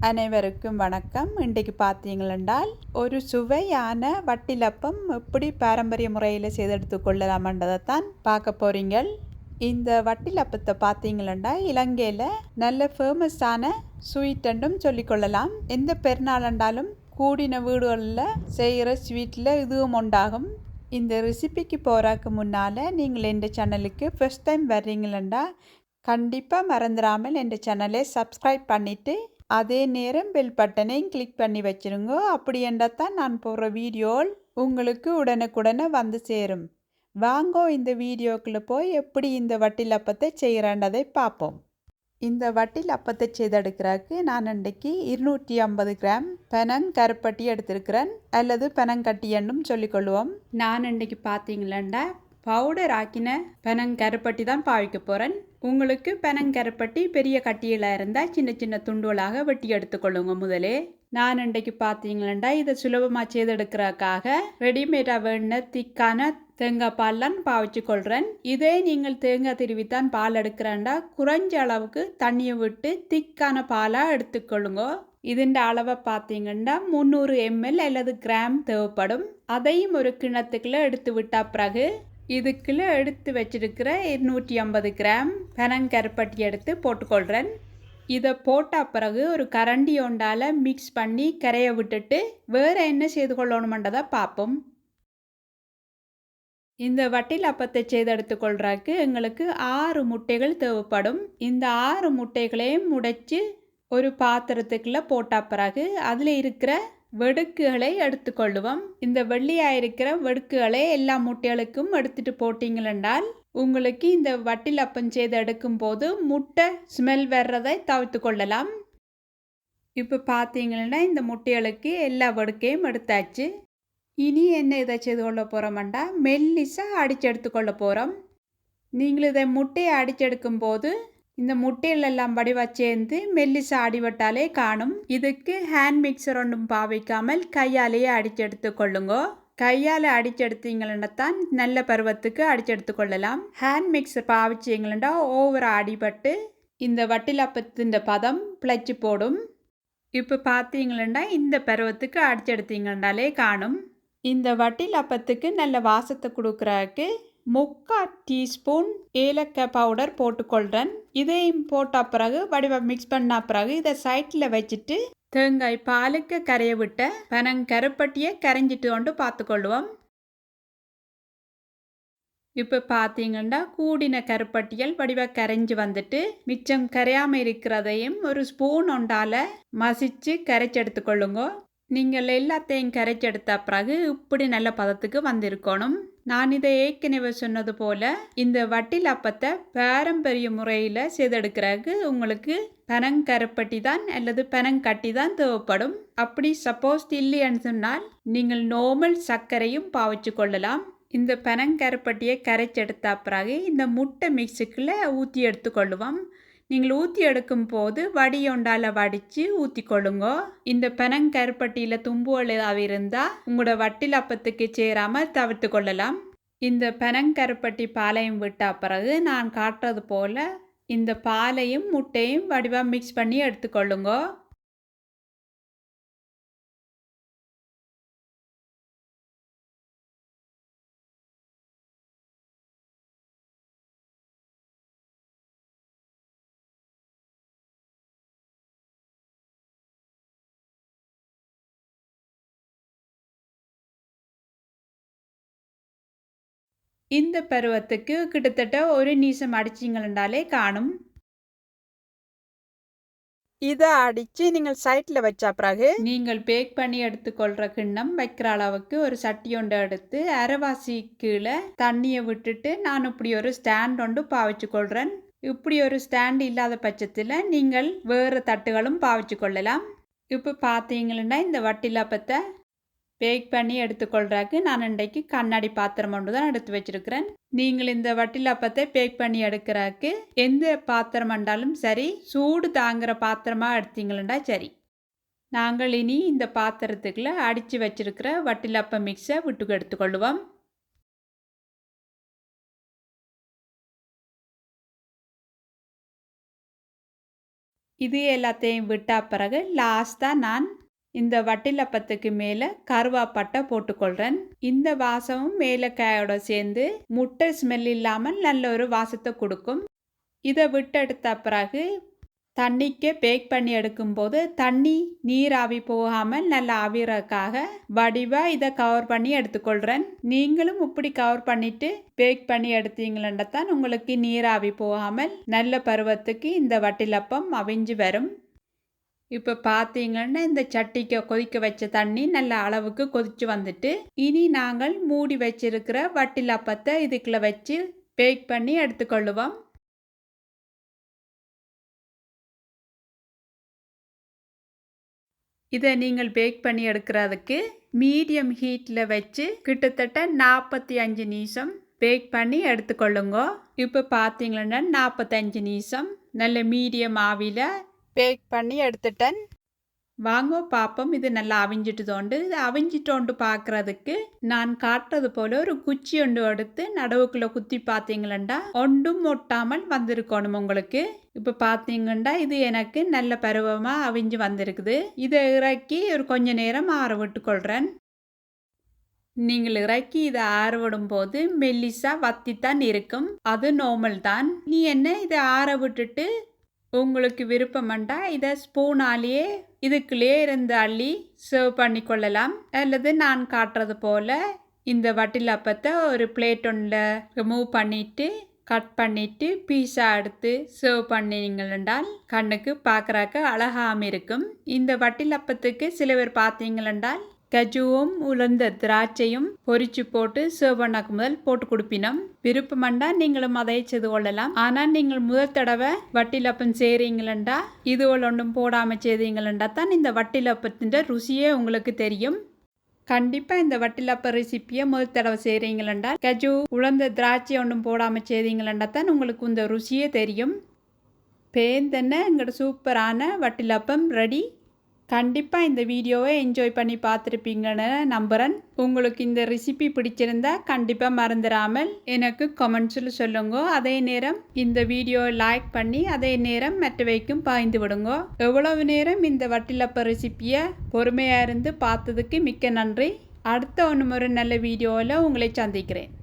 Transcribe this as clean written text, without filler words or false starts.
அனைவருக்கும் வணக்கம். இன்றைக்கு பார்த்தீங்களென்றால் ஒரு சுவையான வட்டிலப்பம் எப்படி பாரம்பரிய முறையில் செய்தெடுத்து கொள்ளலாமன்றதை தான் பார்க்க போகிறீங்கள். இந்த வட்டிலப்பத்தை பார்த்தீங்களென்றால் இலங்கையில் நல்ல ஃபேமஸான ஸ்வீட்டென்றும் சொல்லிக்கொள்ளலாம். எந்த பெருநாளண்டாலும் கூடின வீடுகளில் செய்கிற ஸ்வீட்டில் இதுவும் உண்டாகும். இந்த ரெசிபிக்கு போகிறதுக்கு முன்னால் நீங்கள் எந்த சேனலுக்கு ஃபர்ஸ்ட் டைம் வர்றீங்களா கண்டிப்பாக மறந்துடாமல் எந்த சேனலை சப்ஸ்கிரைப் பண்ணிவிட்டு அதே நேரம் பெல் பட்டனையும் கிளிக் பண்ணி வச்சுருங்க. அப்படி என்றால் தான் நான் போடுற வீடியோ உங்களுக்கு உடனுக்குடனே வந்து சேரும். வாங்கோ இந்த வீடியோக்குள்ளே போய் எப்படி இந்த வட்டிலப்பத்தை செய்கிறன்றதை பார்ப்போம். இந்த வட்டிலப்பத்தை செய்தெடுக்கிறதுக்கு நான் இன்றைக்கு 250 கிராம் பனங்கருப்பட்டி எடுத்திருக்கிறேன், அல்லது பனங்கட்டி என்றும் சொல்லிக்கொள்வோம். நான் இன்றைக்கு பார்த்தீங்களா பவுடர் ஆக்கின பனங்கருப்பட்டி தான் பாவிக்க போகிறேன். உங்களுக்கு பனங்கருப்பட்டி பெரிய கட்டியில் இருந்தால் சின்ன சின்ன துண்டுகளாக வெட்டி எடுத்துக்கொள்ளுங்க. முதலே நான் இன்றைக்கு பார்த்தீங்களா இதை சுலபமாக செய்தெடுக்கிறதுக்காக ரெடிமேடாக வேணுன திக்கான தேங்காய் பால்லாம் பாவிச்சு கொள்கிறேன். இதே நீங்கள் தேங்காய் திருவித்தான் பால் எடுக்கிறேன்டா குறைஞ்ச அளவுக்கு தண்ணியை விட்டு திக்கான பாலாக எடுத்துக்கொள்ளுங்க. இதுண்ட அளவை பார்த்தீங்கன்னா 300 ml அல்லது கிராம் தேவைப்படும். அதையும் ஒரு கிணத்துக்குள்ளே எடுத்து விட்டா பிறகு இதுக்குள்ள எடுத்து வச்சிருக்கிற 250 கிராம் பனங்கருப்பட்டி எடுத்து போட்டுக்கொள்கிறேன். இதை போட்ட பிறகு ஒரு கரண்டி ஒண்டால் மிக்ஸ் பண்ணி கரைய விட்டுட்டு வேறு என்ன செய்து கொள்ளணுமென்றதை பார்ப்போம். இந்த வட்டிலப்பத்தை செய்தெடுத்துக்கொள்றதுக்கு எங்களுக்கு 6 முட்டைகள் தேவைப்படும். இந்த 6 முட்டைகளையும் உடைச்சி ஒரு பாத்திரத்துக்குள்ளே போட்ட பிறகு அதில் இருக்கிற வெடுக்குகளை எடுத்துக்கொள்ளுவோம். இந்த வெள்ளையாக இருக்கிற வெடுக்குகளை எல்லா முட்டைகளுக்கும் எடுத்துட்டு போட்டிங்களென்றால் உங்களுக்கு இந்த வட்டிலப்பம் செய்து எடுக்கும் போது முட்டை ஸ்மெல் வர்றதை தவிர்த்து கொள்ளலாம். இப்போ பார்த்தீங்கன்னா இந்த முட்டைகளுக்கு எல்லா வெடுக்கையும் எடுத்தாச்சு. இனி என்ன இதை செய்து கொள்ள போகிறோம்டா மெல்லிசாக அடித்து எடுத்துக்கொள்ள போகிறோம். நீங்கள் இதை முட்டையை அடிச்செடுக்கும் போது இந்த முட்டையிலெல்லாம் வடிவாக சேர்ந்து மெல்லிசா அடிபட்டாலே காணும். இதுக்கு ஹேண்ட் மிக்சர் ஒன்றும் பாவிக்காமல் கையாலேயே அடிச்செடுத்து கொள்ளுங்க. கையால் அடிச்செடுத்தீங்களா தான் நல்ல பருவத்துக்கு அடிச்செடுத்து கொள்ளலாம். ஹேண்ட் மிக்சர் பாவிச்சிங்களா ஓவராக அடிபட்டு இந்த வட்டிலப்பத்தின் பதம் பிழைச்சி போடும். இப்போ பார்த்தீங்களா இந்த பருவத்துக்கு அடிச்செடுத்தீங்கன்னாலே காணும். இந்த வட்டிலப்பத்துக்கு நல்ல வாசத்தை கொடுக்குறதுக்கு 3/4 டீஸ்பூன் ஏலக்காய் பவுடர் போட்டுக்கொள்கிறேன். இதையும் போட்ட பிறகு வடிவம் மிக்ஸ் பண்ண பிறகு இதை சைட்டில் வச்சுட்டு தேங்காய் பாலுக்கு கரைய விட்ட பனங்கருப்பட்டியை கரைஞ்சிட்டு கொண்டு பார்த்துக்கொள்வோம். இப்போ பார்த்தீங்கன்னா கூடின கருப்பட்டியல் வடிவாக கரைஞ்சி வந்துட்டு மிச்சம் கரையாமல் இருக்கிறதையும் ஒரு ஸ்பூன் ஒண்டால் மசிச்சு கரைச்சி எடுத்துக்கொள்ளுங்க. நீங்கள் எல்லாத்தையும் கரைச்செடுத்த பிறகு இப்படி நல்ல பதத்துக்கு வந்திருக்கணும். நான் இதை ஏற்கனவே சொன்னது போல் இந்த வட்டிலப்பத்தை பாரம்பரிய முறையில் செய்தெடுக்கிறதுக்கு உங்களுக்கு பனங்கருப்பட்டி தான் அல்லது பனங்கட்டி தான் தேவைப்படும். அப்படி சப்போஸ் இல்லைன்னு சொன்னால் நீங்கள் நார்மல் சர்க்கரையும் பாவிச்சு கொள்ளலாம். இந்த பனங்கருப்பட்டியை கரைச்செடுத்த பிறகு இந்த முட்டை மிக்ஸுக்குள்ளே ஊற்றி எடுத்துக்கொள்ளுவோம். நீங்கள் ஊற்றி எடுக்கும் போது வடியொண்டால் வடித்து ஊற்றிக்கொள்ளுங்க. இந்த பனங்கருப்பட்டியில் தும்புகள் ஏதாவது இருந்தால் உங்களோட வட்டிலப்பத்துக்கு சேராமல் தவிர்த்து கொள்ளலாம். இந்த பனங்கருப்பட்டி பாலையும் விட்ட பிறகு நான் காட்டுறது போல் இந்த பாலையும் முட்டையும் வடிவாக மிக்ஸ் பண்ணி எடுத்துக்கொள்ளுங்க. இந்த பருவத்துக்கு கிட்டத்தட்ட ஒரு நிமிஷம் அடிச்சிங்களாலே காணும். இதை அடித்து நீங்கள் சைட்டில் வச்ச பிறகு நீங்கள் பேக் பண்ணி எடுத்துக்கொள்கிற கிண்ணம் வைக்கிற அளவுக்கு ஒரு சட்டி ஒன்று எடுத்து அரைவாசி கீழே தண்ணியை விட்டுட்டு நான் இப்படி ஒரு ஸ்டாண்ட் ஒன்று பாவிச்சு கொள்கிறேன். இப்படி ஒரு ஸ்டாண்ட் இல்லாத பட்சத்தில் நீங்கள் வேறு தட்டுகளும் பாவிச்சு கொள்ளலாம். இப்போ பார்த்தீங்கன்னா இந்த வட்டிலப்பத்தை பேக் பண்ணி எடுத்துக்கொள்றதுக்கு நான் இன்றைக்கு கண்ணாடி பாத்திரம் ஒன்று தான் எடுத்து வச்சிருக்கிறேன். நீங்கள் இந்த வட்டிலப்பத்தை பேக் பண்ணி எடுக்கிறதுக்கு எந்த பாத்திரம் இருந்தாலும் சரி, சூடு தாங்குகிற பாத்திரமாக எடுத்தீங்களா சரி. நாங்கள் இனி இந்த பாத்திரத்துக்குள்ள அடித்து வச்சிருக்கிற வட்டிலப்ப மிக்ஸை விட்டு எடுத்துக்கொள்ளுவோம். இது எல்லாத்தையும் விட்ட பிறகு லாஸ்ட்டாக நான் இந்த வட்டிலப்பத்துக்கு மேலே கருவாப்பட்டை போட்டுக்கொள்கிறேன். இந்த வாசமும் ஏலக்காயோட சேர்ந்து முட்டை ஸ்மெல் இல்லாமல் நல்ல ஒரு வாசத்தை கொடுக்கும். இதை விட்டு எடுத்த பிறகு தண்ணிக்கு பேக் பண்ணி எடுக்கும்போது தண்ணி நீராவி போகாமல் நல்லா ஆவிறதுக்காக வடிவாக இதை கவர் பண்ணி எடுத்துக்கொள்கிறேன். நீங்களும் இப்படி கவர் பண்ணிவிட்டு பேக் பண்ணி எடுத்தீங்களா தான் உங்களுக்கு நீராவி போகாமல் நல்ல பருவத்துக்கு இந்த வட்டிலப்பம் அவிஞ்சு வரும். இப்போ பார்த்தீங்கன்னா இந்த சட்டிக்கு கொதிக்க வச்ச தண்ணி நல்ல அளவுக்கு கொதிச்சு வந்துட்டு இனி நாங்கள் மூடி வச்சிருக்கிற வட்டிலப்பத்தை இதுக்குள்ள வச்சு பேக் பண்ணி எடுத்துக்கொள்ளுவோம். இதை நீங்கள் பேக் பண்ணி எடுக்கிறதுக்கு மீடியம் ஹீட்டில் வச்சு கிட்டத்தட்ட 45 நிமிஷம் பேக் பண்ணி எடுத்துக்கொள்ளுங்க. இப்போ பார்த்தீங்கன்னா 45 நிமிஷம் நல்ல மீடியம் ஆவியில் பேக் பண்ணி எடுத்துட்டேன். வாங்க பார்ப்போம் இது நல்லா அவிஞ்சிட்டுதோண்டு. இது அவிஞ்சிட்டோண்டு பார்க்குறதுக்கு நான் காட்டுறது போல் ஒரு குச்சி ஒன்று எடுத்து நடுவுக்குள்ளே குத்தி பார்த்தீங்களா ஒன்றும் ஒட்டாமல் வந்திருக்கணும் உங்களுக்கு. இப்போ பார்த்தீங்கன்னா இது எனக்கு நல்ல பருவமாக அவிஞ்சு வந்திருக்குது. இதை இறக்கி ஒரு கொஞ்ச நேரம் ஆற விட்டுக்கொள்கிறேன். நீங்கள் இறக்கி இதை ஆற விடும்போது மெல்லிசாக வத்தித்தான் இருக்கும், அது நார்மல் தான். நீ என்ன இதை ஆற விட்டுட்டு உங்களுக்கு விருப்பம்ண்டா இதை ஸ்பூனாலேயே இதுக்குள்ளேயே இருந்து அள்ளி சர்வ் பண்ணி கொள்ளலாம். அல்லது நான் காட்டுறது போல் இந்த வட்டிலப்பத்தை ஒரு பிளேட் ஒன்றில் ரிமூவ் பண்ணிவிட்டு கட் பண்ணிவிட்டு பீஸாக எடுத்து சர்வ் பண்ணிங்களென்றால் கண்ணுக்கு பார்க்குறாக்க அழகாமல் இருக்கும். இந்த வட்டிலப்பத்துக்கு சில பேர் பார்த்தீங்களென்றால் கஜுவும் உலர்ந்த திராட்சையும் பொரிச்சு போட்டு சர்வ் பண்ணக்கு முதல் போட்டு கொடுப்பினோம். விருப்பமண்டா நீங்களும் அதை செய்து கொள்ளலாம். ஆனால் நீங்கள் முதல் தடவை வட்டிலப்பம் செய்கிறீங்களா இதுவள் ஒன்றும் போடாமல் செய்தீங்களா தான் இந்த வட்டிலப்பத்தின் ருசியே உங்களுக்கு தெரியும். கண்டிப்பாக இந்த வட்டிலப்ப ரெசிப்பியை முதல் தடவை செய்கிறீங்களா கஜு உலர்ந்த திராட்சை ஒன்றும் போடாமல் செய்தீங்களா தான் உங்களுக்கு இந்த ருசியே தெரியும். பேந்தென்ன எங்களோட சூப்பரான வட்டிலப்பம் ரெடி. கண்டிப்பாக இந்த வீடியோவை என்ஜாய் பண்ணி பார்த்துருப்பீங்கன்னு நம்புகிறேன். உங்களுக்கு இந்த ரெசிபி பிடிச்சிருந்தா கண்டிப்பாக மறந்துடாமல் எனக்கு கமெண்ட்ஸில் சொல்லுங்க. அதே நேரம் இந்த வீடியோவை லைக் பண்ணி அதே நேரம் மற்றவைக்கும் பாய்ந்து விடுங்க. எவ்வளவு நேரம் இந்த வட்டிலப்ப ரெசிப்பியை பொறுமையாக இருந்து பார்த்ததுக்கு மிக்க நன்றி. அடுத்த ஒரு நல்ல வீடியோவில் உங்களை சந்திக்கிறேன்.